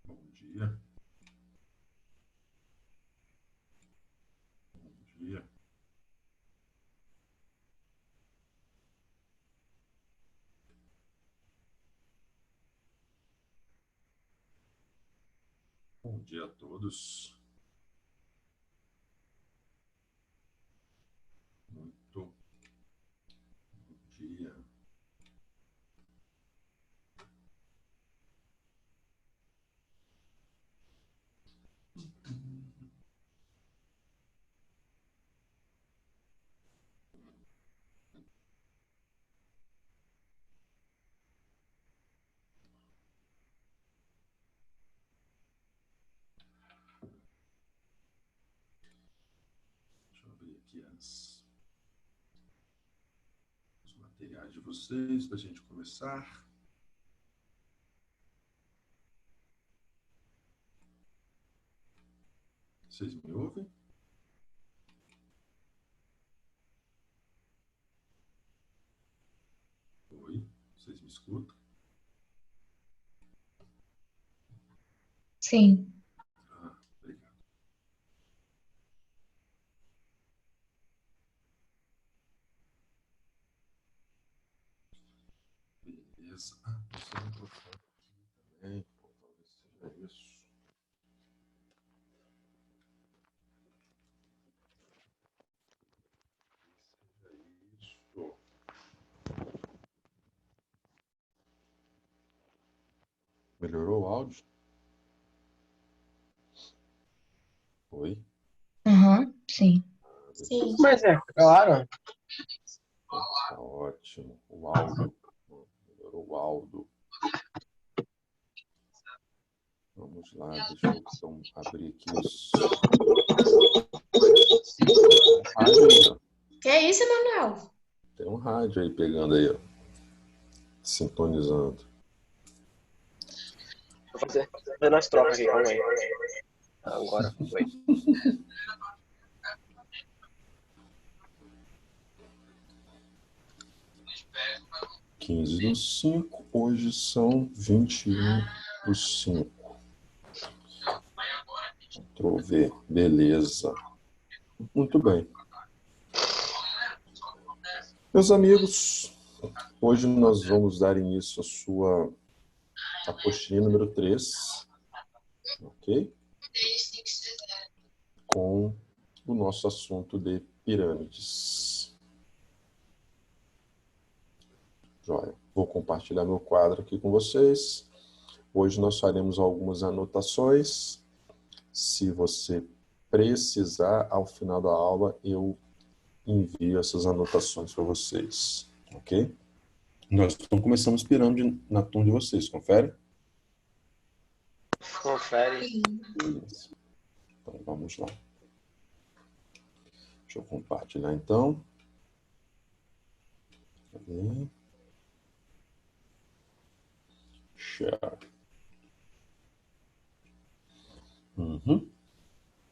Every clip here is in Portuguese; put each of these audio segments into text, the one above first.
Bom dia. Bom dia. Bom dia a todos. Muito bom dia. Deixa eu abrir aqui os materiais de vocês para a gente começar. Vocês me ouvem? Oi, vocês me escutam? Sim. Ah, obrigado. Beleza. Ah, esse é o microfone aqui também. Pô, talvez seja isso. Seja isso. Melhorou o áudio? Oi? Aham, sim. Beleza. Mas é, claro. Tá ótimo. O áudio. Melhorou o áudio. Vamos lá, deixa eu então abrir aqui os... rádio aí, ó. Que é isso, Manuel? Tem um rádio aí pegando aí, ó. Sintonizando. Vou fazer nós trocas aqui, calma aí. Agora foi. 15/5, hoje são 21/5. Ctrl V, beleza. Muito bem. Meus amigos, hoje nós vamos dar início à sua apostila número 3, ok? Com o nosso assunto de pirâmides. Joia. Vou compartilhar meu quadro aqui com vocês. Hoje nós faremos algumas anotações. Se você precisar, ao final da aula, eu envio essas anotações para vocês, ok? Nós então começamos pirâmide na turma de vocês, confere? Confere. Beleza. Então vamos lá. Deixa eu compartilhar então. Cadê? Share.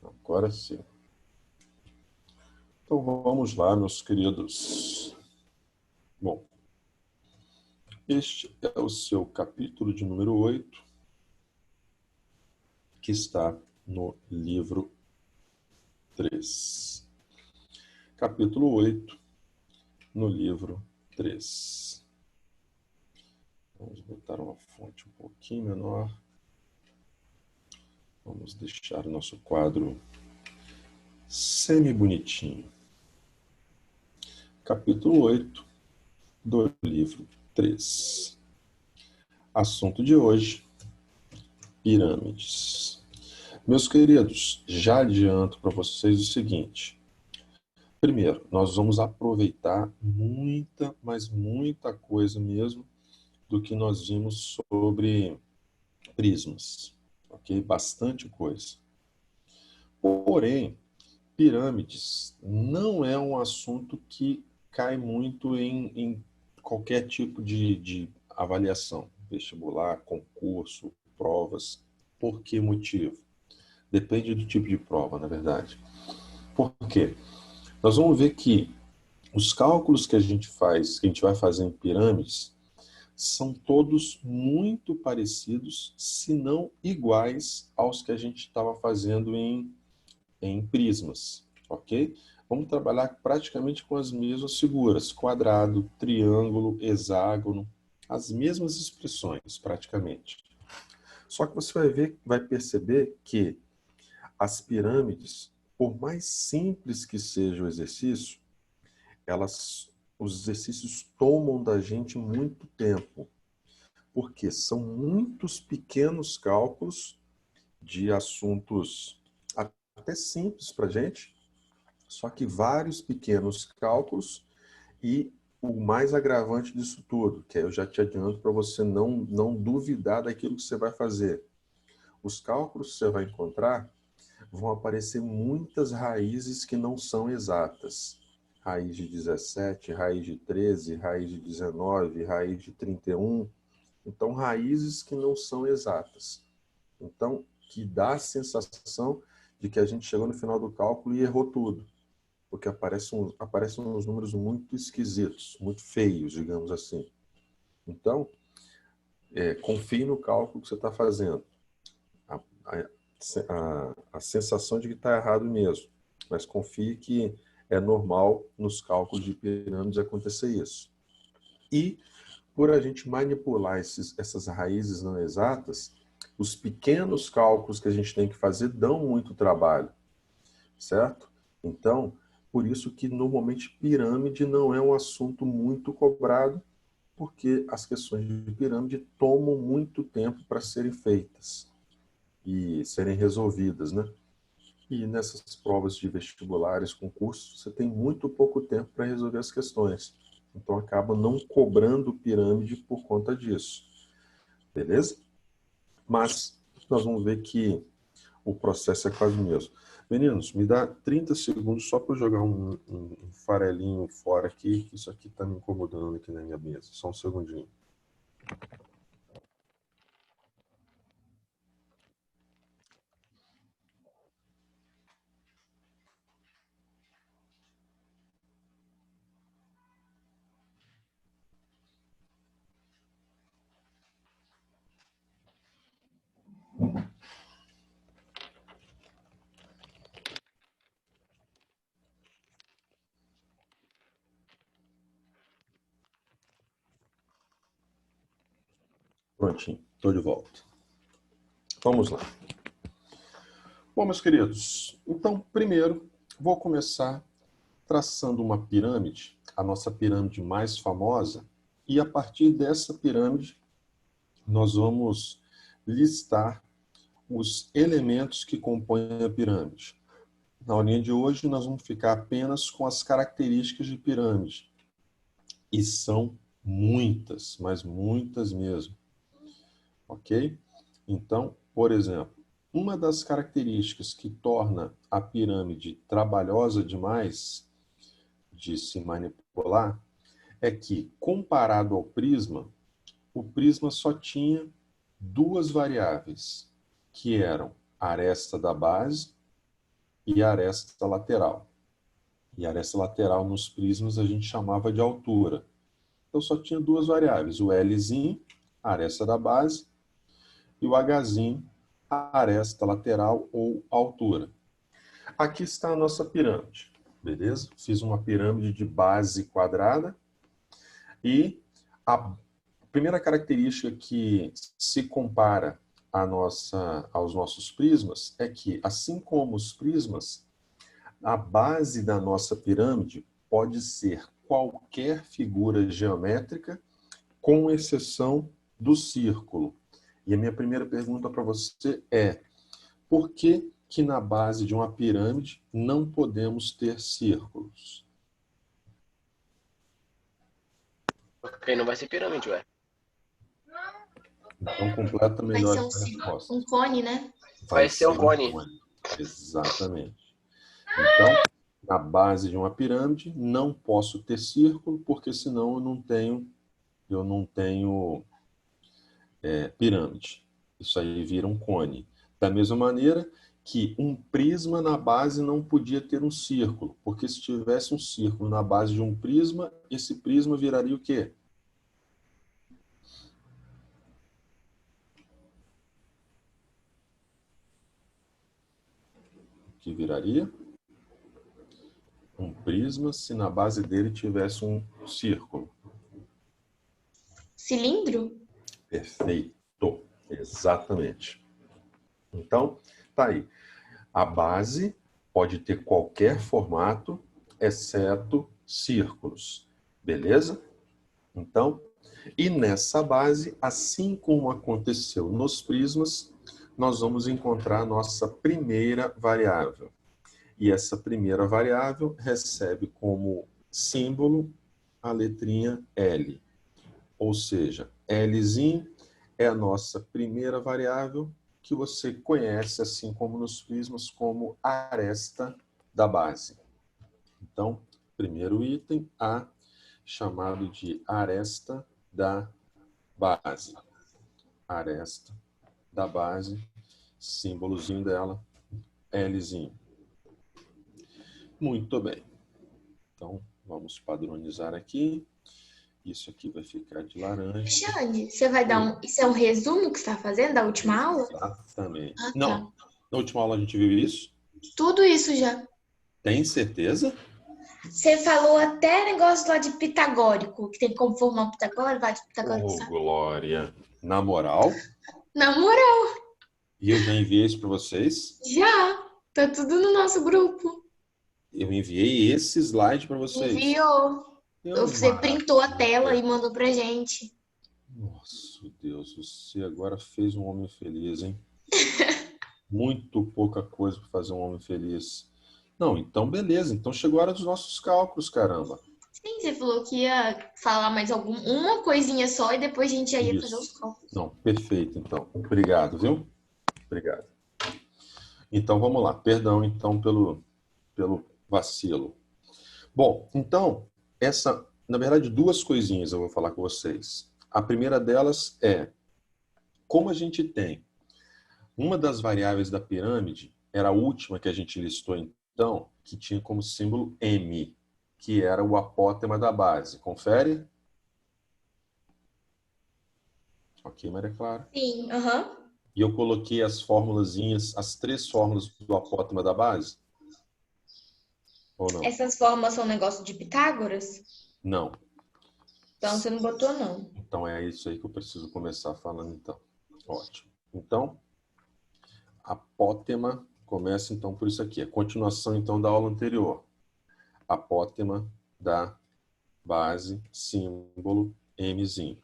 Agora sim. Então vamos lá, meus queridos. Bom, este é o seu capítulo de número 8, que está no livro 3. Capítulo 8, no livro 3. Vamos botar uma fonte um pouquinho menor. Vamos deixar o nosso quadro semi-bonitinho. Capítulo 8 do livro 3. Assunto de hoje: pirâmides. Meus queridos, já adianto para vocês o seguinte. Primeiro, nós vamos aproveitar muita, mas muita coisa mesmo do que nós vimos sobre prismas, ok? Bastante coisa. Porém, pirâmides não é um assunto que cai muito em qualquer tipo de avaliação, vestibular, concurso, provas. Por que motivo? Depende do tipo de prova, na verdade. Por quê? Nós vamos ver que Os cálculos que a gente faz, que a gente vai fazer em pirâmides, são todos muito parecidos, se não iguais aos que a gente estava fazendo em prismas, ok? Vamos trabalhar praticamente com as mesmas figuras, quadrado, triângulo, hexágono, as mesmas expressões, praticamente. Só que você vai perceber que as pirâmides, por mais simples que seja o exercício, os exercícios tomam da gente muito tempo, porque são muitos pequenos cálculos de assuntos até simples para a gente, só que vários pequenos cálculos e o mais agravante disso tudo, que eu já te adianto para você não duvidar daquilo que você vai fazer. Os cálculos que você vai encontrar vão aparecer muitas raízes que não são exatas. Raiz de 17, raiz de 13, raiz de 19, raiz de 31. Então, raízes que não são exatas. Então, que dá a sensação de que a gente chegou no final do cálculo e errou tudo. Porque aparecem uns números muito esquisitos, muito feios, digamos assim. Então, confie no cálculo que você está fazendo. A sensação de que está errado mesmo. Mas confie que é normal nos cálculos de pirâmides acontecer isso. E, por a gente manipular essas raízes não exatas, os pequenos cálculos que a gente tem que fazer dão muito trabalho, certo? Então, por isso que normalmente pirâmide não é um assunto muito cobrado, porque as questões de pirâmide tomam muito tempo para serem feitas e serem resolvidas, né? E nessas provas de vestibulares, concursos, você tem muito pouco tempo para resolver as questões. Então acaba não cobrando pirâmide por conta disso. Beleza? Mas nós vamos ver que o processo é quase o mesmo. Meninos, me dá 30 segundos só para eu jogar um farelinho fora aqui, que isso aqui está me incomodando aqui na minha mesa. Só um segundinho. Prontinho, estou de volta. Vamos lá. Bom, meus queridos, então, primeiro, vou começar traçando uma pirâmide, a nossa pirâmide mais famosa, e a partir dessa pirâmide, nós vamos listar os elementos que compõem a pirâmide. Na aulinha de hoje, nós vamos ficar apenas com as características de pirâmide. E são muitas, mas muitas mesmo. Ok? Então, por exemplo, uma das características que torna a pirâmide trabalhosa demais de se manipular é que, comparado ao prisma, o prisma só tinha duas variáveis, que eram a aresta da base e a aresta lateral. E a aresta lateral nos prismas a gente chamava de altura. Então só tinha duas variáveis, o Lzinho, a aresta da base, e o Hzinho, a aresta lateral ou altura. Aqui está a nossa pirâmide, beleza? Fiz uma pirâmide de base quadrada e a primeira característica que se compara aos nossos prismas é que, assim como os prismas, a base da nossa pirâmide pode ser qualquer figura geométrica, com exceção do círculo. E a minha primeira pergunta para você é: por que que na base de uma pirâmide não podemos ter círculos? Porque não vai ser pirâmide, ué. Então completa Vai melhor ser essa resposta. um cone, né? Vai ser um cone. Exatamente. Então, na base de uma pirâmide, não posso ter círculo, porque senão eu não tenho pirâmide. Isso aí vira um cone. Da mesma maneira que um prisma na base não podia ter um círculo, porque se tivesse um círculo na base de um prisma, esse prisma viraria o quê? O que viraria? Um prisma se na base dele tivesse um círculo. Cilindro? Perfeito, exatamente. Então, tá aí. A base pode ter qualquer formato, exceto círculos. Beleza? Então, e nessa base, assim como aconteceu nos prismas, nós vamos encontrar a nossa primeira variável. E essa primeira variável recebe como símbolo a letrinha L. Ou seja, Lzinho é a nossa primeira variável que você conhece, assim como nos prismas, como aresta da base. Então, primeiro item, A, chamado de aresta da base. Aresta da base, símbolozinho dela, Lzinho. Muito bem. Então, vamos padronizar aqui. Isso aqui vai ficar de laranja. Xande, você vai dar um. Isso é um resumo que você está fazendo da última aula? Exatamente. Ah, tá. Não, na última aula a gente viu isso? Tudo isso já. Tem certeza? Você falou até negócio lá de pitagórico, que tem como formar um pitagórico, vai de pitagórico, Oh, sabe? glória. Na moral, Na moral, e eu já enviei isso para vocês. já. Tá tudo no nosso grupo. Eu enviei esse slide para vocês. Enviou. Você printou a tela e mandou pra gente. Nossa, Deus, você agora fez um homem feliz, hein? Muito pouca coisa para fazer um homem feliz. Não, então beleza. Então chegou a hora dos nossos cálculos, caramba. Sim, você falou que ia falar mais uma coisinha só e depois a gente já ia fazer os Isso. cálculos. Não, perfeito, então. Obrigado, viu? Obrigado. Então, vamos lá. Perdão, então, pelo vacilo. Bom, então, na verdade, duas coisinhas eu vou falar com vocês. A primeira delas é, como a gente tem uma das variáveis da pirâmide, era a última que a gente listou, então, que tinha como símbolo M, que era o apótema da base. Confere? Ok, Maria Clara? Sim, aham. E eu coloquei as formulazinhas, as 3 fórmulas do apótema da base? Ou não? Essas formas são negócio de Pitágoras? Não. Então você não botou, não. Então é isso aí que eu preciso começar falando, então. Ótimo. Então, apótema começa, então, por isso aqui. A continuação, então, da aula anterior. Apótema da base, símbolo Mzinho.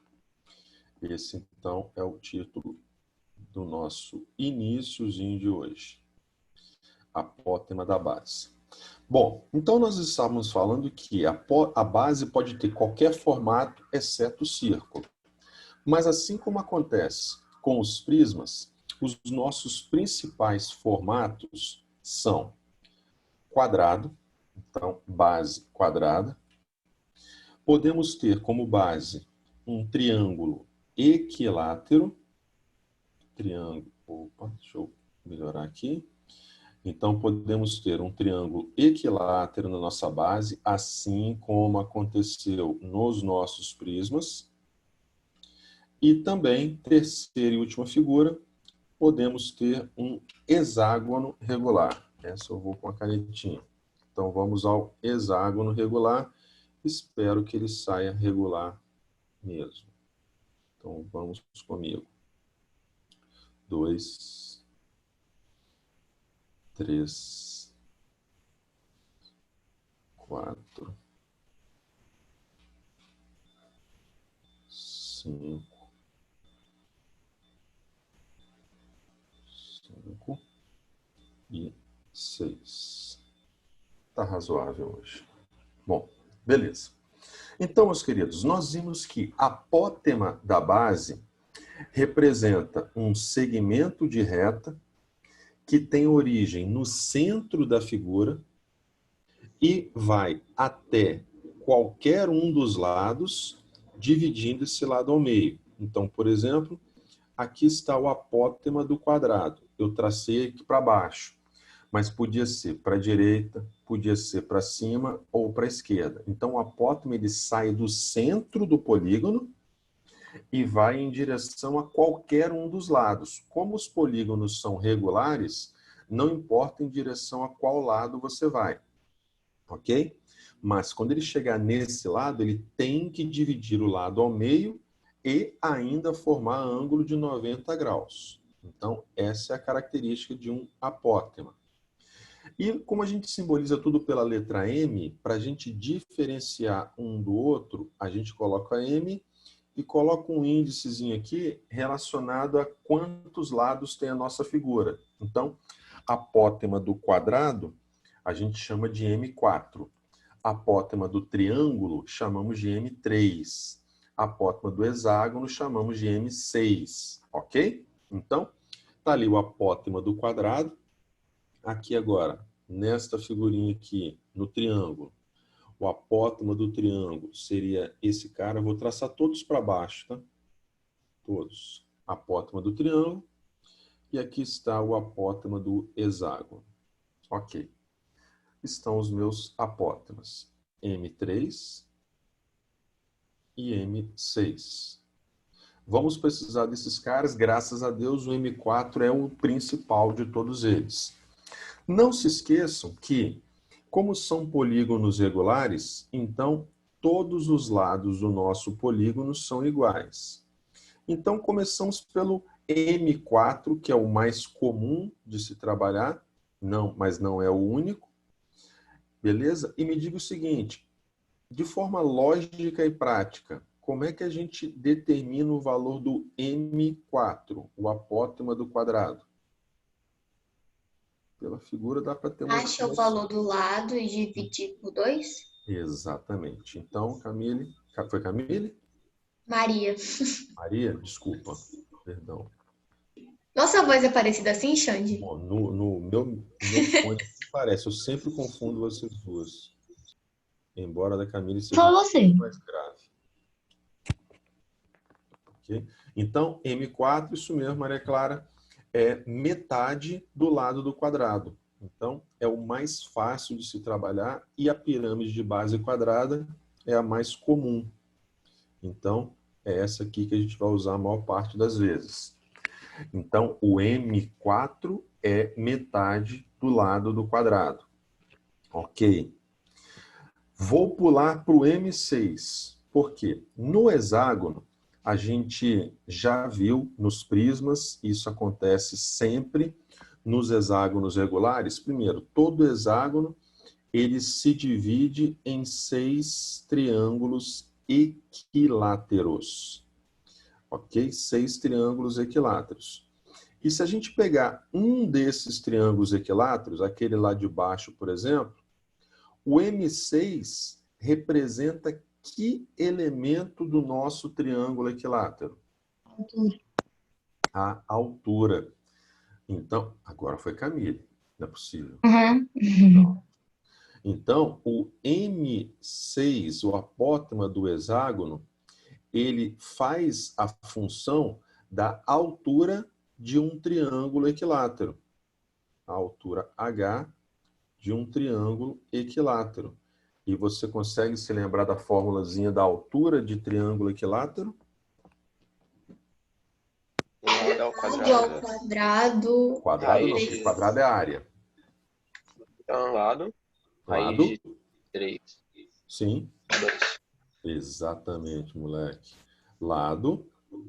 Esse, então, é o título do nosso iniciozinho de hoje. Apótema da base. Bom, então nós estávamos falando que a base pode ter qualquer formato, exceto o círculo. Mas assim como acontece com os prismas, os nossos principais formatos são quadrado, então base quadrada. Podemos ter como base um triângulo equilátero. Deixa eu melhorar aqui. Então, podemos ter um triângulo equilátero na nossa base, assim como aconteceu nos nossos prismas. E também, terceira e última figura, podemos ter um hexágono regular. Essa eu vou com a canetinha. Então, vamos ao hexágono regular. Espero que ele saia regular mesmo. Então, vamos comigo. 2, 3, 4, 5, e 6. Tá razoável hoje. Bom, beleza. Então, meus queridos, nós vimos que a apótema da base representa um segmento de reta que tem origem no centro da figura e vai até qualquer um dos lados, dividindo esse lado ao meio. Então, por exemplo, aqui está o apótema do quadrado. eu tracei aqui para baixo, mas podia ser para a direita, podia ser para cima ou para a esquerda. Então, o apótema ele sai do centro do polígono e vai em direção a qualquer um dos lados. Como os polígonos são regulares, não importa em direção a qual lado você vai, ok? Mas quando ele chegar nesse lado, ele tem que dividir o lado ao meio e ainda formar ângulo de 90 graus. Então, essa é a característica de um apótema. E como a gente simboliza tudo pela letra M, para a gente diferenciar um do outro, a gente coloca M e coloca um índicezinho aqui relacionado a quantos lados tem a nossa figura. Então, apótema do quadrado, a gente chama de M4. Apótema do triângulo, chamamos de M3. Apótema do hexágono, chamamos de M6. Ok? Então, tá ali o apótema do quadrado. Aqui agora, nesta figurinha aqui, no triângulo, o apótema do triângulo seria esse cara. Eu vou traçar todos para baixo, tá? Todos. Apótema do triângulo. E aqui está o apótema do hexágono. Ok. Estão os meus apótemas. M3 e M6. Vamos precisar desses caras. Graças a Deus, o M4 é o principal de todos eles. Não se esqueçam que, como são polígonos regulares, então todos os lados do nosso polígono são iguais. Então começamos pelo M4, que é o mais comum de se trabalhar, mas não é o único. Beleza? E me diga o seguinte, de forma lógica e prática, como é que a gente determina o valor do M4, o apótema do quadrado? Pela figura dá para ter uma... Acha o valor do lado e dividir por 2? Exatamente. Então, Camille... Foi Camille? Maria. Maria? Desculpa. Perdão. Nossa voz é parecida assim, Xande? Bom, no meu fone parece. Eu sempre confundo vocês duas. Embora a da Camille seja Foi você. mais grave. Okay? Então, M4, isso mesmo, Maria Clara, é metade do lado do quadrado. Então, é o mais fácil de se trabalhar e a pirâmide de base quadrada é a mais comum. Então, é essa aqui que a gente vai usar a maior parte das vezes. Então, o M4 é metade do lado do quadrado. Ok. Vou pular para o M6. Por quê? No hexágono, a gente já viu nos prismas, isso acontece sempre nos hexágonos regulares. Primeiro, todo hexágono ele se divide em 6 triângulos equiláteros. Ok? 6 triângulos equiláteros. E se a gente pegar um desses triângulos equiláteros, aquele lá de baixo, por exemplo, o M6 representa que elemento do nosso triângulo equilátero? Altura. A altura. Então, agora foi Camille. Não é possível. Uhum. Então, o M6, o apótema do hexágono, ele faz a função da altura de um triângulo equilátero. A altura H de um triângulo equilátero. E você consegue se lembrar da formulazinha da altura de triângulo equilátero? O lado é o Lado ao quadrado. quadrado. Quadrado não, Raiz. quadrado é a área. Então, lado. Lado, Raiz de 3. sim, 2. exatamente, moleque. Lado,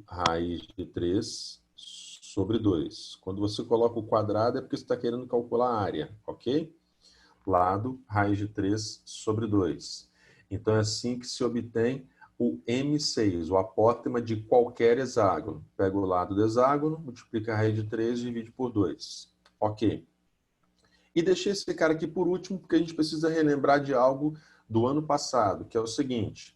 raiz de 3 sobre 2. Quando você coloca o quadrado é porque você está querendo calcular a área, ok? Lado, raiz de 3 sobre 2. Então é assim que se obtém o M6, o apótema de qualquer hexágono. Pega o lado do hexágono, multiplica a raiz de 3 e divide por 2. Ok. E deixei esse cara aqui por último, porque a gente precisa relembrar de algo do ano passado, que é o seguinte.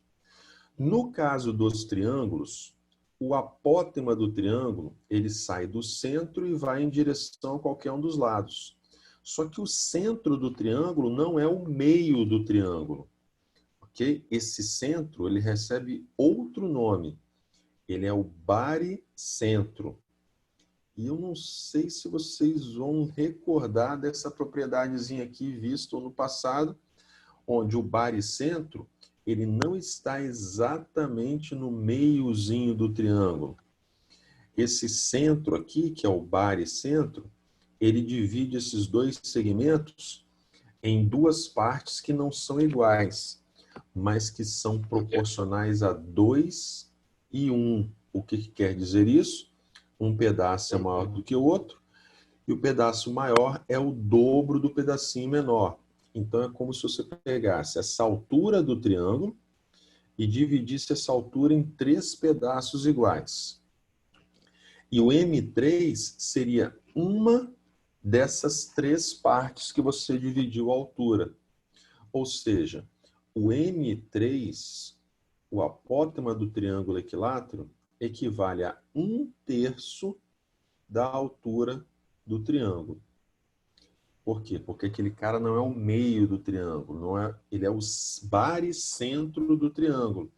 No caso dos triângulos, o apótema do triângulo, ele sai do centro e vai em direção a qualquer um dos lados. Só que o centro do triângulo não é o meio do triângulo. Ok? Esse centro, ele recebe outro nome. Ele é o baricentro. E eu não sei se vocês vão recordar dessa propriedadezinha aqui vista no passado, onde o baricentro ele não está exatamente no meiozinho do triângulo. Esse centro aqui, que é o baricentro, ele divide esses dois segmentos em duas partes que não são iguais, mas que são proporcionais a 2 e 1. O que quer dizer isso? Um pedaço é maior do que o outro, e o pedaço maior é o dobro do pedacinho menor. Então, é como se você pegasse essa altura do triângulo e dividisse essa altura em 3 pedaços iguais. E o M3 seria uma dessas 3 partes que você dividiu a altura. Ou seja, o M3, o apótema do triângulo equilátero, equivale a 1/3 da altura do triângulo. Por quê? Porque aquele cara não é o meio do triângulo, não é, ele é o baricentro do triângulo.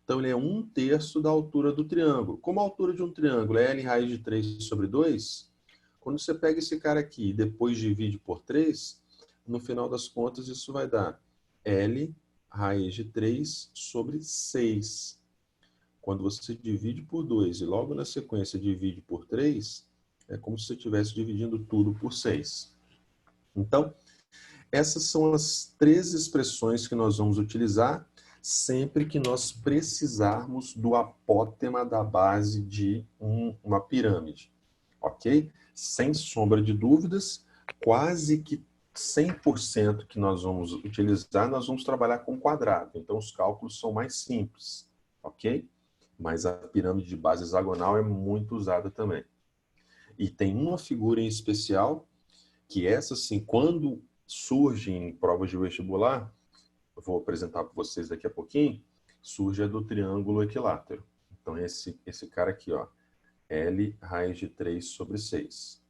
Então, ele é 1/3 da altura do triângulo. Como a altura de um triângulo é L raiz de 3 sobre 2, quando você pega esse cara aqui e depois divide por 3, no final das contas, isso vai dar L raiz de 3 sobre 6. Quando você divide por 2 e logo na sequência divide por 3, é como se você estivesse dividindo tudo por 6. Então, essas são as 3 expressões que nós vamos utilizar sempre que nós precisarmos do apótema da base de uma pirâmide. Ok? Sem sombra de dúvidas, quase que 100% que nós vamos utilizar, nós vamos trabalhar com quadrado. Então, os cálculos são mais simples. Ok? Mas a pirâmide de base hexagonal é muito usada também. E tem uma figura em especial que essa, sim, quando surge em provas de vestibular, eu vou apresentar para vocês daqui a pouquinho, surge a do triângulo equilátero. Então, esse cara aqui, ó, L raiz de 3 sobre 6.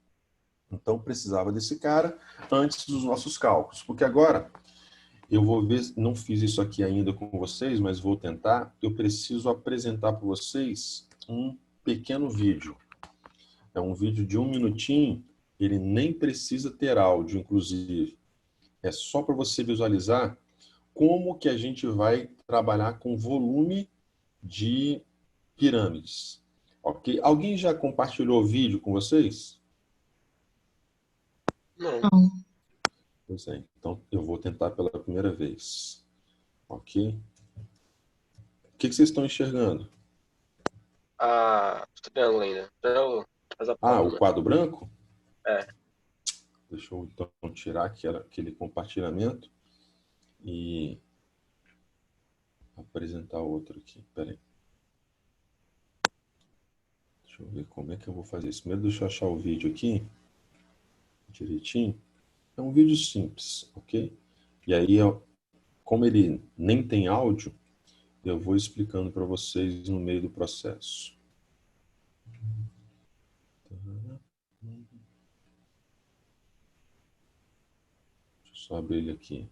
Então, precisava desse cara antes dos nossos cálculos. Porque agora, eu vou ver, não fiz isso aqui ainda com vocês, mas vou tentar. Eu preciso apresentar para vocês um pequeno vídeo. É um vídeo de 1 minutinho, ele nem precisa ter áudio, inclusive. É só para você visualizar como que a gente vai trabalhar com volume de pirâmides. Ok? Alguém já compartilhou o vídeo com vocês? Não. Não. Pois é, então eu vou tentar pela primeira vez. Ok? O que vocês estão enxergando? Ah, triângulo ainda. Triângulo. Faz a Ah, ponta, o né? quadro branco? É. Deixa eu então tirar aquele compartilhamento e apresentar outro aqui. Espera aí. Deixa eu ver como é que eu vou fazer isso. Primeiro deixa eu achar o vídeo aqui direitinho. É um vídeo simples, ok? E aí, como ele nem tem áudio, eu vou explicando para vocês no meio do processo. Deixa eu só abrir ele aqui.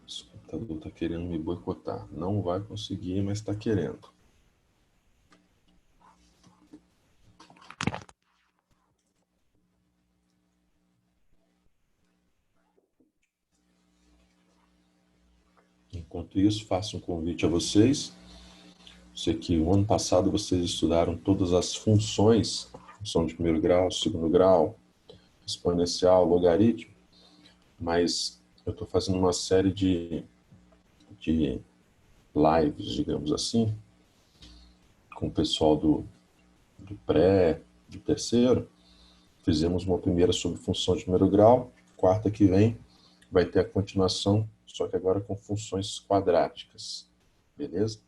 Esse computador está querendo me boicotar. Não vai conseguir, mas está querendo. Enquanto isso, faço um convite a vocês. Sei que o ano passado vocês estudaram todas as funções, função de primeiro grau, segundo grau, exponencial, logaritmo, mas eu estou fazendo uma série de lives, digamos assim, com o pessoal do pré, do terceiro. Fizemos uma primeira sobre função de primeiro grau, quarta que vem vai ter a continuação, só que agora com funções quadráticas, beleza?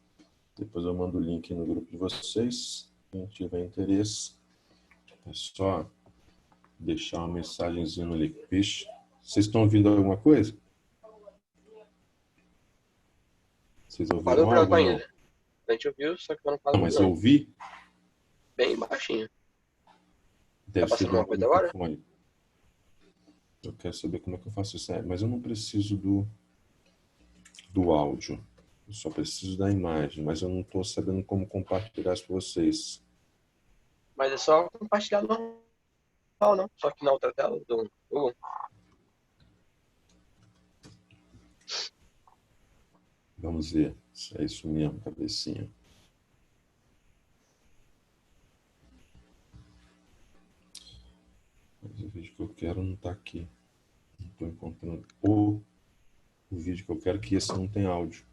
Depois eu mando o link no grupo de vocês, quem tiver interesse, é só deixar uma mensagenzinha no link. Vixe, vocês estão ouvindo alguma coisa? Vocês Quadro ouviram branco algo ou não? ainda. A gente ouviu, só que tá no Não, quadro mas eu branco. ouvi. Bem baixinho. Deve Tá ser passando do uma meu coisa agora? microfone. Eu quero saber como é que eu faço isso. Mas eu não preciso do áudio. Eu só preciso da imagem, mas eu não estou sabendo como compartilhar isso para vocês. Mas é só compartilhar normal, não? Só que na outra tela do Google. Vamos ver se é isso mesmo, cabecinha. Mas o vídeo que eu quero não está aqui. Não estou encontrando o vídeo que eu quero, que esse não tem áudio.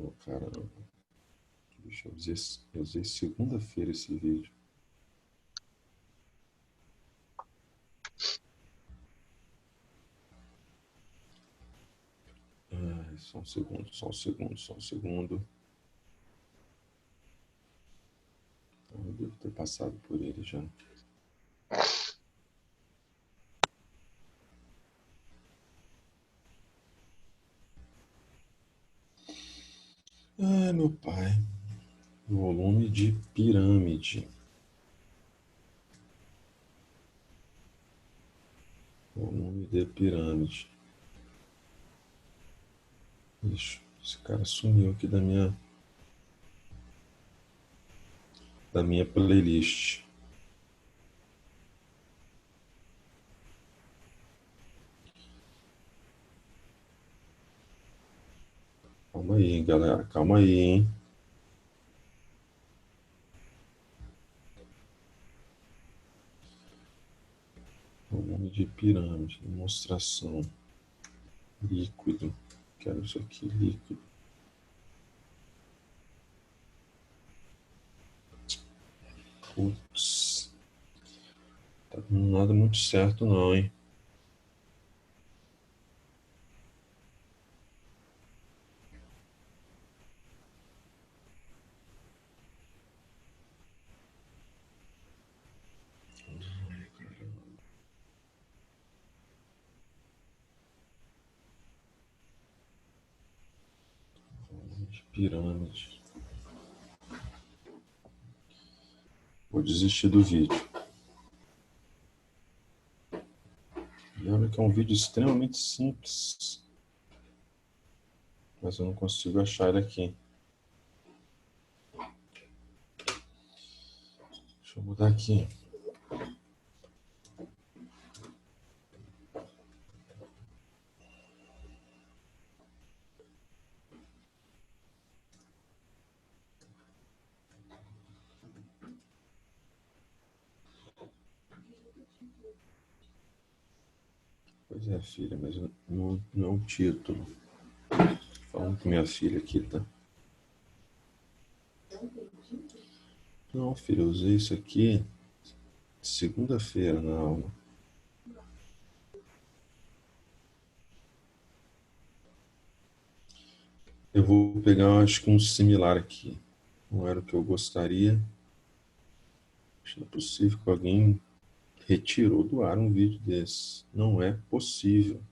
Oh, caramba. Deixa eu dizer, eu usei segunda-feira esse vídeo. Ai, só um segundo, só um segundo, só um segundo. Eu devo ter passado por ele já. Ai, meu pai. Volume de pirâmide. Volume de pirâmide. Ixi, esse cara sumiu aqui da minha playlist. Calma aí, galera. Calma aí, hein? Volume de pirâmide. Demonstração. Líquido. Quero isso aqui, líquido. Putz. Tá dando nada muito certo não, hein? De pirâmide. Vou desistir do vídeo. E olha que é um vídeo extremamente simples. Mas eu não consigo achar ele aqui. Deixa eu mudar aqui. Pois é, filha, mas não é o título. Falando com minha filha aqui, tá? Não, filha, eu usei isso aqui segunda-feira na aula. Eu vou pegar, acho que um similar aqui. Não era o que eu gostaria. Acho que não é possível que alguém retirou do ar um vídeo desse. Não é possível.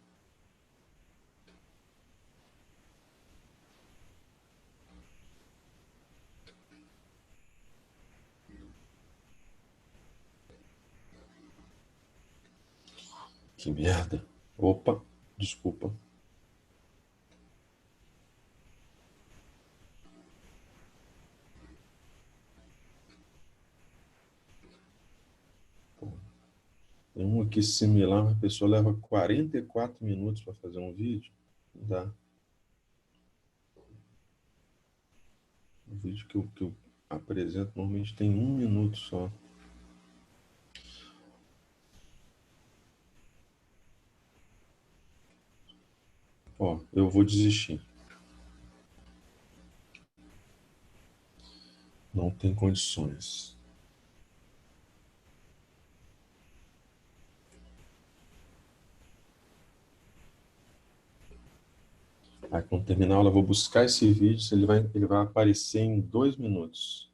Que merda. Opa, desculpa. Tem um aqui similar, a pessoa leva 44 minutos para fazer um vídeo. Não dá. O vídeo que eu apresento normalmente tem 1 minuto só. Ó, eu vou desistir. Não tem condições. Aí, quando terminar a aula, eu vou buscar esse vídeo, ele vai aparecer em 2 minutos.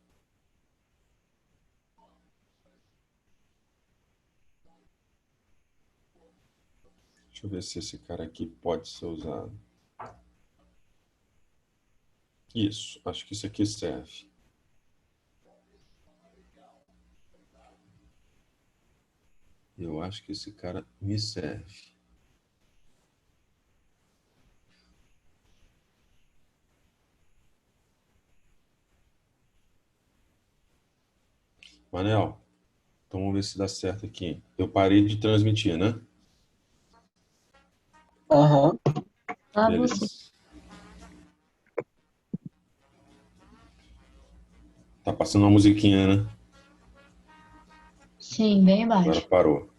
Deixa eu ver se esse cara aqui pode ser usado. Isso, acho que isso aqui serve. Eu acho que esse cara me serve. Manel, então vamos ver se dá certo aqui. Eu parei de transmitir, né? Aham. Lá você. Beleza. Tá passando uma musiquinha, né? Sim, bem Agora embaixo. parou.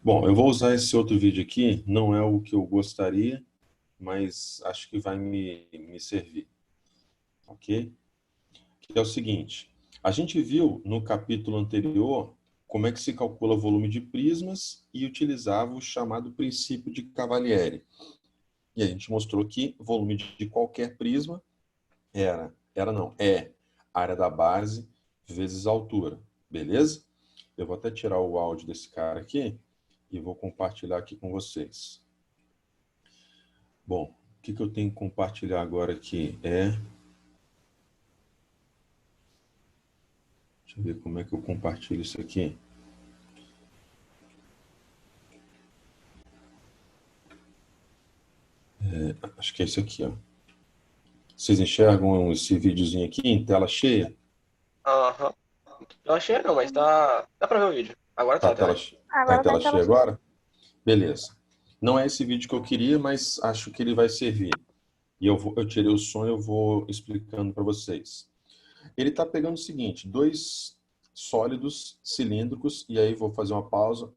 Bom, eu vou usar esse outro vídeo aqui. Não é o que eu gostaria, mas acho que vai me servir. Ok? Que é o seguinte. A gente viu no capítulo anterior como é que se calcula o volume de prismas e utilizava o chamado princípio de Cavalieri. E a gente mostrou que o volume de qualquer prisma é área da base vezes a altura. Beleza? Eu vou até tirar o áudio desse cara aqui e vou compartilhar aqui com vocês. Bom, o que eu tenho que compartilhar agora aqui é... Deixa eu ver como é que eu compartilho isso aqui. Acho que é isso aqui, ó. Vocês enxergam esse videozinho aqui em tela cheia? Aham. Eu achei não, mas dá pra ver o vídeo. Agora Tá, tá também. tá em tela cheia agora? Beleza. Não é esse vídeo que eu queria, mas acho que ele vai servir. E eu tirei o som e eu vou explicando para vocês. Ele está pegando o seguinte, dois sólidos cilíndricos, e aí vou fazer uma pausa.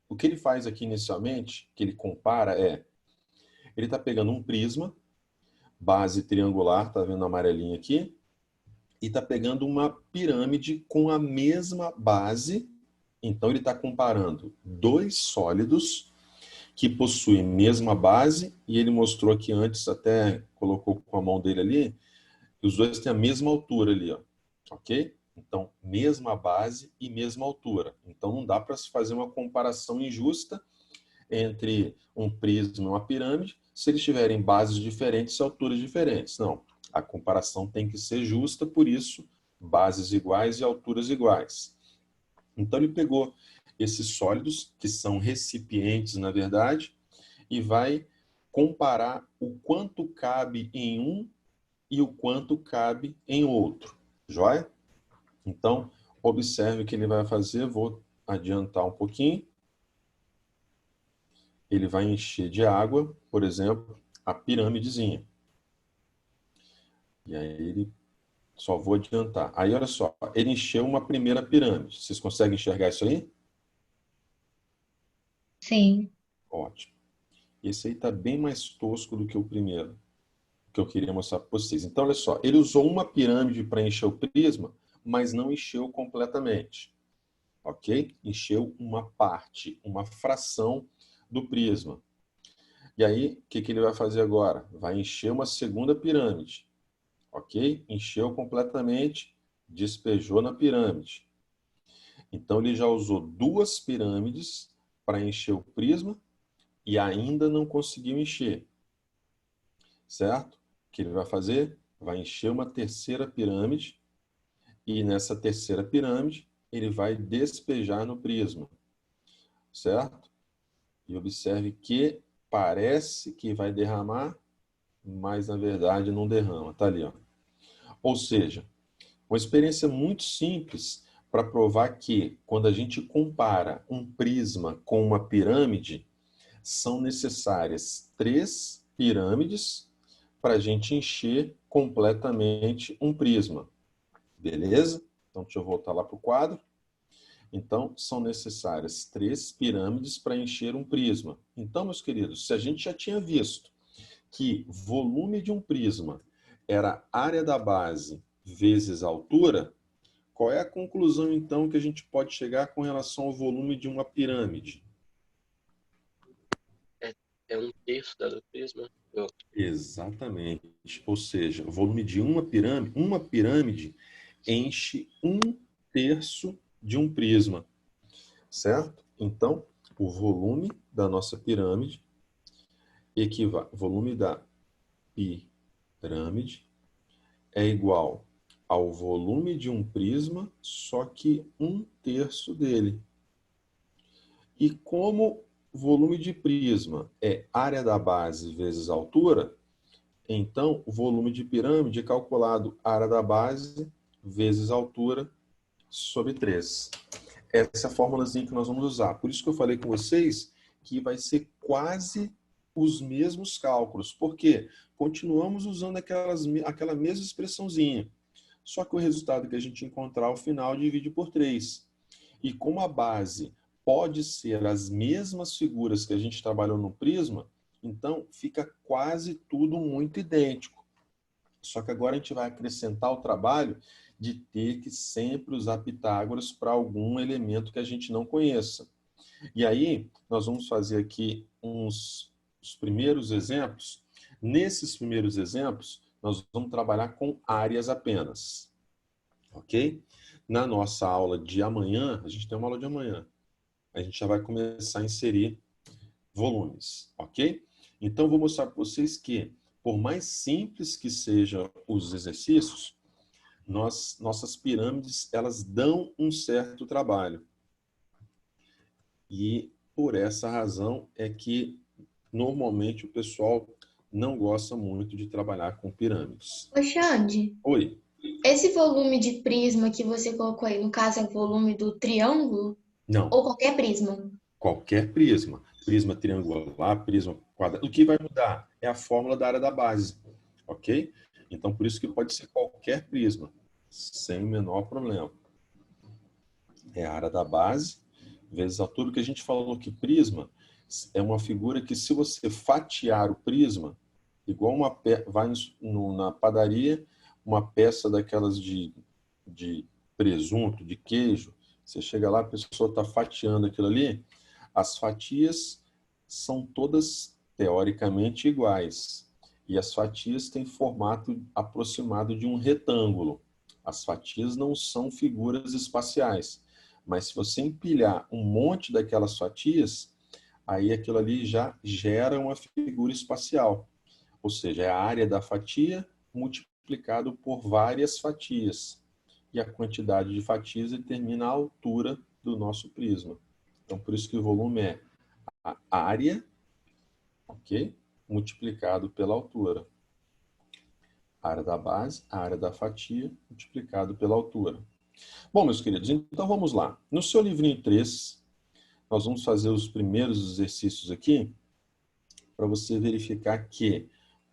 O que ele faz aqui inicialmente, que ele compara ele está pegando um prisma, base triangular, tá vendo a amarelinha aqui? E está pegando uma pirâmide com a mesma base. Então ele está comparando dois sólidos que possuem a mesma base, e ele mostrou aqui antes, até colocou com a mão dele ali, que os dois têm a mesma altura ali, ó. Ok? Então, mesma base e mesma altura. Então, não dá para se fazer uma comparação injusta entre um prisma e uma pirâmide se eles tiverem bases diferentes e alturas diferentes. Não. A comparação tem que ser justa, por isso, bases iguais e alturas iguais. Então, ele pegou esses sólidos, que são recipientes, na verdade, e vai comparar o quanto cabe em um e o quanto cabe em outro. Joia? Então, observe o que ele vai fazer. Vou adiantar um pouquinho. Ele vai encher de água, por exemplo, a pirâmidezinha. E aí ele... Só vou adiantar. Aí, olha só. Ele encheu uma primeira pirâmide. Vocês conseguem enxergar isso aí? Sim. Ótimo. Esse aí está bem mais tosco do que o primeiro, que eu queria mostrar para vocês. Então, olha só. Ele usou uma pirâmide para encher o prisma, mas não encheu completamente. Ok? Encheu uma parte, uma fração do prisma. E aí, o que ele vai fazer agora? Vai encher uma segunda pirâmide. Ok? Encheu completamente, despejou na pirâmide. Então, ele já usou duas pirâmides para encher o prisma e ainda não conseguiu encher. Certo? O que ele vai fazer? Vai encher uma terceira pirâmide e nessa terceira pirâmide ele vai despejar no prisma. Certo? E observe que parece que vai derramar, mas na verdade não derrama. Está ali, ó. Ou seja, uma experiência muito simples para provar que quando a gente compara um prisma com uma pirâmide, são necessárias três pirâmides para a gente encher completamente um prisma. Beleza? Então, deixa eu voltar lá para o quadro. Então, são necessárias três pirâmides para encher um prisma. Então, meus queridos, se a gente já tinha visto que volume de um prisma era área da base vezes a altura, qual é a conclusão, então, que a gente pode chegar com relação ao volume de uma pirâmide? É um terço da do prisma. Exatamente. Ou seja, o volume de uma pirâmide enche um terço de um prisma. Certo? Então, o volume da nossa pirâmide volume da pirâmide é igual ao volume de um prisma, só que 1/3 dele. E como volume de prisma é área da base vezes altura, então o volume de pirâmide é calculado área da base vezes altura sobre 3. Essa é a formulazinha que nós vamos usar. Por isso que eu falei com vocês que vai ser quase os mesmos cálculos. Por quê? Continuamos usando aquela mesma expressãozinha. Só que o resultado que a gente encontrar ao final divide por 3. E como a base pode ser as mesmas figuras que a gente trabalhou no prisma, então fica quase tudo muito idêntico. Só que agora a gente vai acrescentar o trabalho de ter que sempre usar Pitágoras para algum elemento que a gente não conheça. E aí, nós vamos fazer aqui os primeiros exemplos. Nesses primeiros exemplos, nós vamos trabalhar com áreas apenas. Ok? Na nossa aula de amanhã, a gente tem uma aula de amanhã, a gente já vai começar a inserir volumes. Ok? Então, vou mostrar para vocês que, por mais simples que sejam os exercícios, nossas pirâmides, elas dão um certo trabalho. E por essa razão é que normalmente o pessoal não gosta muito de trabalhar com pirâmides. Ô, Xande, Oi, esse volume de prisma que você colocou aí, no caso, é o volume do triângulo não, ou qualquer prisma? qualquer prisma. Prisma triangular, prisma quadrado. O que vai mudar é a fórmula da área da base, ok? Então, por isso que pode ser qualquer prisma, sem o menor problema. É a área da base vezes a altura. O que a gente falou que prisma é uma figura que, se você fatiar o prisma, igual vai na padaria, uma peça daquelas de presunto, de queijo, você chega lá, a pessoa está fatiando aquilo ali, as fatias são todas teoricamente iguais. E as fatias têm formato aproximado de um retângulo. As fatias não são figuras espaciais. Mas se você empilhar um monte daquelas fatias, aí aquilo ali já gera uma figura espacial. Ou seja, é a área da fatia multiplicado por várias fatias. E a quantidade de fatias determina a altura do nosso prisma. Então, por isso que o volume é a área, ok? Multiplicado pela altura. A área da base, a área da fatia, multiplicado pela altura. Bom, meus queridos, então vamos lá. No seu livrinho 3, nós vamos fazer os primeiros exercícios aqui, para você verificar que,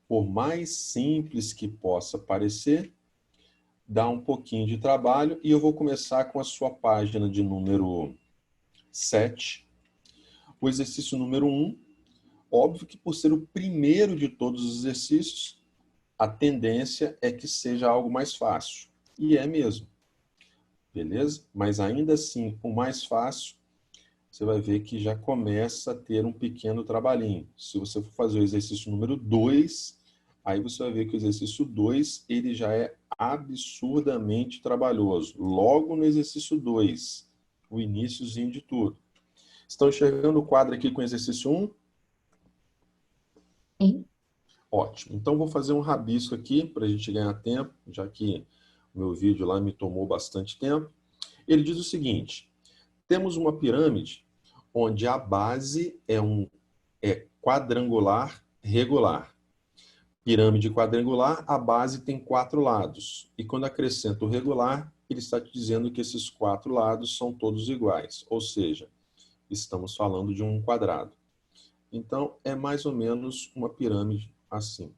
por mais simples que possa parecer, dá um pouquinho de trabalho. E eu vou começar com a sua página de número 7. O exercício número 1. Óbvio que, por ser o primeiro de todos os exercícios, a tendência é que seja algo mais fácil. E é mesmo. Beleza? Mas ainda assim, o mais fácil, você vai ver que já começa a ter um pequeno trabalhinho. Se você for fazer o exercício número 2, aí você vai ver que o exercício 2, ele já é absurdamente trabalhoso. Logo no exercício 2, o iniciozinho de tudo. Estão enxergando o quadro aqui com o exercício 1? Sim. Ótimo. Então, vou fazer um rabisco aqui para a gente ganhar tempo, já que o meu vídeo lá me tomou bastante tempo. Ele diz o seguinte: temos uma pirâmide onde a base é quadrangular regular. Pirâmide quadrangular, a base tem 4 lados. E quando acrescenta o regular, ele está te dizendo que esses 4 lados são todos iguais. Ou seja, estamos falando de um quadrado. Então, é mais ou menos uma pirâmide assim.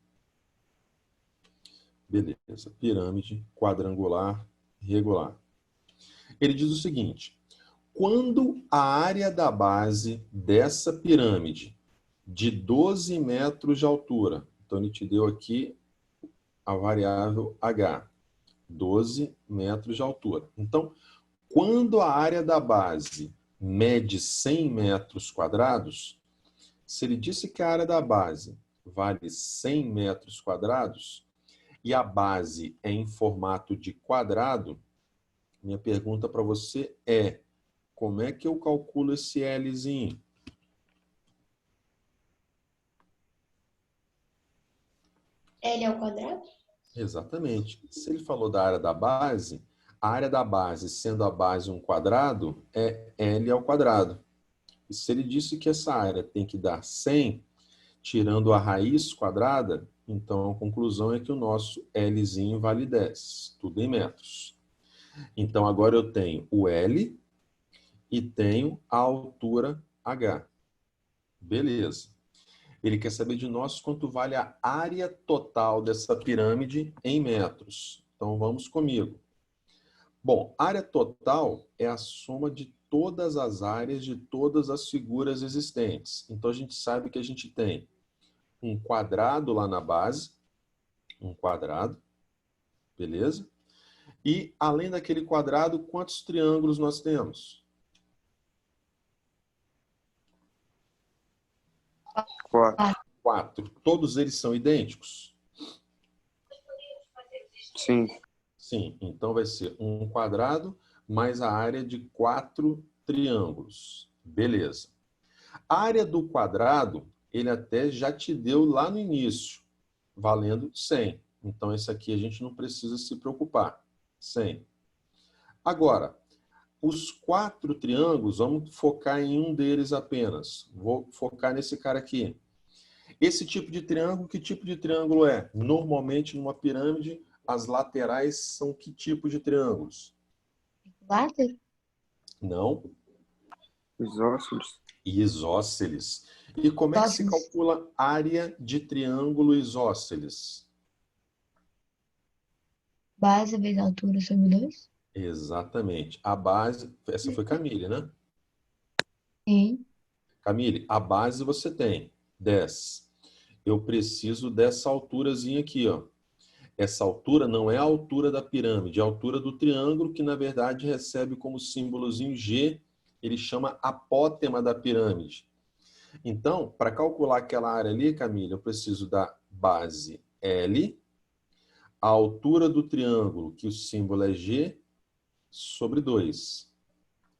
Beleza. Pirâmide quadrangular regular. Ele diz o seguinte: quando a área da base dessa pirâmide de 12 metros de altura, então ele te deu aqui a variável H, 12 metros de altura. Então, quando a área da base mede 100 metros quadrados, se ele disse que a área da base vale 100 metros quadrados e a base é em formato de quadrado, minha pergunta para você é: como é que eu calculo esse Lzinho? L ao quadrado? Exatamente. Se ele falou da área da base, a área da base, sendo a base um quadrado, é L ao quadrado. E se ele disse que essa área tem que dar 100, tirando a raiz quadrada, então a conclusão é que o nosso Lzinho vale 10, tudo em metros. Então agora eu tenho o L e tenho a altura H. Beleza. Ele quer saber de nós quanto vale a área total dessa pirâmide em metros. Então vamos comigo. Bom, área total é a soma de todas as áreas de todas as figuras existentes. Então a gente sabe que a gente tem um quadrado lá na base, um quadrado, beleza? E além daquele quadrado, quantos triângulos nós temos? 4. 4. Todos eles são idênticos? Sim. Sim, então vai ser um quadrado mais a área de 4 triângulos. Beleza. A área do quadrado, ele até já te deu lá no início, valendo 100. Então, esse aqui a gente não precisa se preocupar. 100. Agora, os 4 triângulos, vamos focar em um deles apenas. Vou focar nesse cara aqui. Esse tipo de triângulo, que tipo de triângulo é? Normalmente, numa pirâmide, as laterais são que tipo de triângulos? Equilátero? Não. Isósceles. Isósceles. E como é que se Isósceles. calcula área de triângulo isósceles? Base vezes altura sobre 2? Exatamente. A base, essa foi Camille, né? Sim. Camille, a base você tem 10. Eu preciso dessa alturazinha aqui, ó. Essa altura não é a altura da pirâmide, é a altura do triângulo, que na verdade recebe como símbolozinho G, ele chama apótema da pirâmide. Então, para calcular aquela área ali, Camille, eu preciso da base L, a altura do triângulo, que o símbolo é G, sobre 2.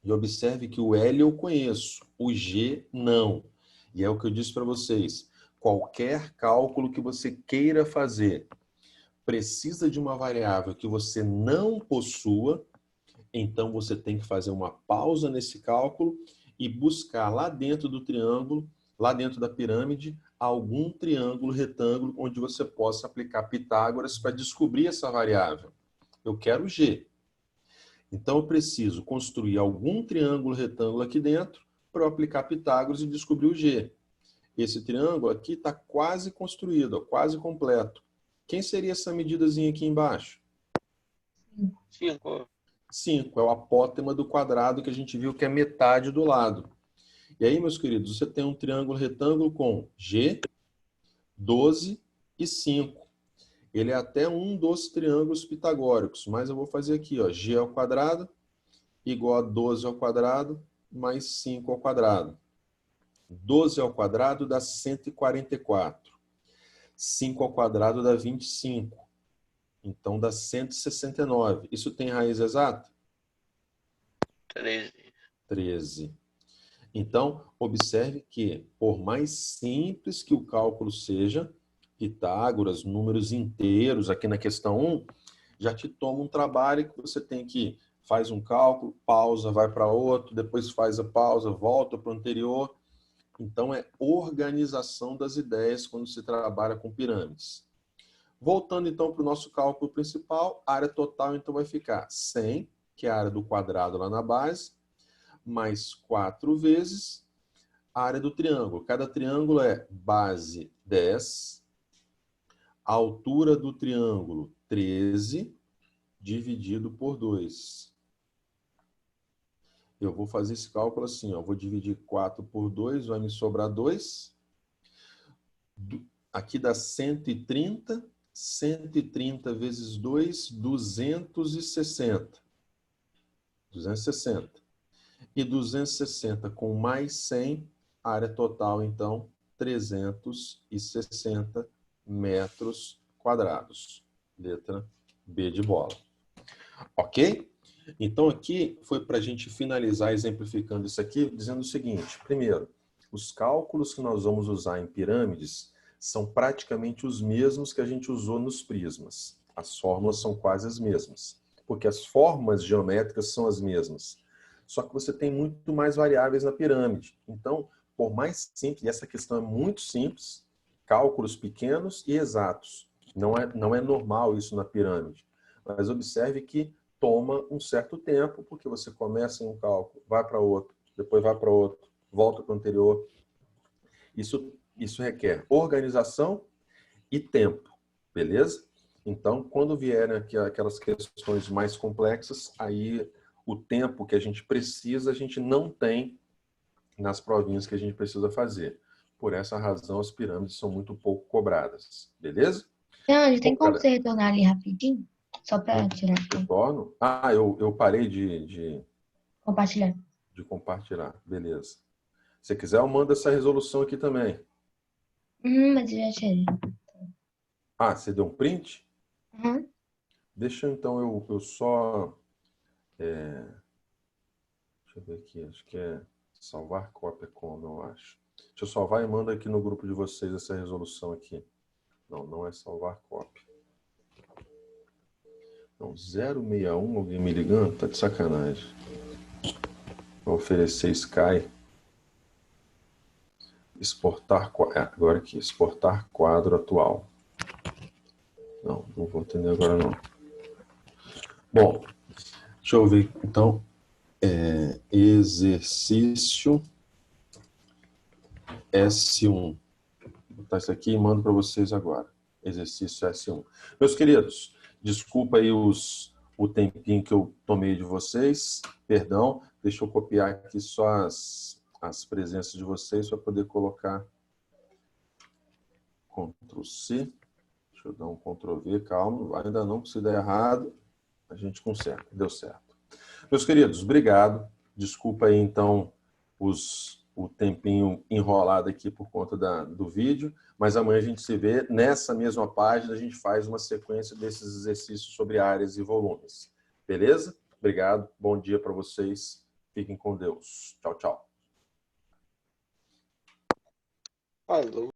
E observe que o L eu conheço, o G não. E é o que eu disse para vocês. Qualquer cálculo que você queira fazer precisa de uma variável que você não possua, então você tem que fazer uma pausa nesse cálculo e buscar lá dentro do triângulo, lá dentro da pirâmide, algum triângulo retângulo onde você possa aplicar Pitágoras para descobrir essa variável. Eu quero G. Então eu preciso construir algum triângulo retângulo aqui dentro para eu aplicar Pitágoras e descobrir o G. Esse triângulo aqui está quase construído, ó, quase completo. Quem seria essa medidazinha aqui embaixo? 5. 5. É o apótema do quadrado que a gente viu que é metade do lado. E aí, meus queridos, você tem um triângulo retângulo com G, 12 e 5. Ele é até um dos triângulos pitagóricos, mas eu vou fazer aqui, ó, G ao quadrado igual a 12 ao quadrado mais 5 ao quadrado. 12 ao quadrado dá 144. 5 ao quadrado dá 25. Então dá 169. Isso tem raiz exata? 13. 13. Então, observe que, por mais simples que o cálculo seja, Pitágoras, números inteiros, aqui na questão 1, já te toma um trabalho que você tem que faz um cálculo, pausa, vai para outro, depois faz a pausa, volta para o anterior. Então, é organização das ideias quando se trabalha com pirâmides. Voltando, então, para o nosso cálculo principal, a área total, então, vai ficar 100, que é a área do quadrado lá na base, mais 4 vezes a área do triângulo. Cada triângulo é base 10, altura do triângulo 13, dividido por 2. Eu vou fazer esse cálculo assim, ó. Vou dividir 4 por 2, vai me sobrar 2. Aqui dá 130. 130 vezes 2, 260. 260. E 260 com mais 100, área total, então, 360 metros quadrados. Letra B de bola. Ok? Então, aqui foi para a gente finalizar exemplificando isso aqui, dizendo o seguinte. Primeiro, os cálculos que nós vamos usar em pirâmides são praticamente os mesmos que a gente usou nos prismas. As fórmulas são quase as mesmas, porque as formas geométricas são as mesmas. Só que você tem muito mais variáveis na pirâmide. Então, por mais simples, e essa questão é muito simples, cálculos pequenos e exatos. Não é normal isso na pirâmide. Mas observe que toma um certo tempo, porque você começa em um cálculo, vai para outro, depois vai para outro, volta para o anterior. Isso requer organização e tempo, beleza? Então, quando vierem aqui aquelas questões mais complexas, aí o tempo que a gente precisa, a gente não tem nas provinhas que a gente precisa fazer. Por essa razão, as pirâmides são muito pouco cobradas, beleza? Não, tem Bom, como galera, você retornar ali rapidinho? Só para tirar aqui. retorno. Eu parei de Compartilhar. compartilhar, beleza. Se quiser, eu mando essa resolução aqui também. Mas eu já tirei. Você deu um print? Uhum. Deixa então eu só... deixa eu ver aqui, acho que é salvar cópia como, eu acho. Deixa eu salvar e mando aqui no grupo de vocês essa resolução aqui. Não é salvar cópia. Não, 061, alguém me ligando? Tá de sacanagem. Vou oferecer Sky. Exportar, agora aqui, exportar quadro atual. Não vou atender agora não. Bom, deixa eu ver, então, exercício S1. Vou botar isso aqui e mando para vocês agora. Exercício S1. Meus queridos, desculpa aí o tempinho que eu tomei de vocês, perdão, deixa eu copiar aqui só as presenças de vocês para poder colocar Ctrl+C. Deixa eu dar um Ctrl+V, calma, ainda não, se der errado, a gente conserta. Deu certo. Meus queridos, obrigado. Desculpa aí, então, o tempinho enrolado aqui por conta do vídeo, mas amanhã a gente se vê nessa mesma página, a gente faz uma sequência desses exercícios sobre áreas e volumes. Beleza? Obrigado, bom dia para vocês. Fiquem com Deus. Tchau, tchau. Falou.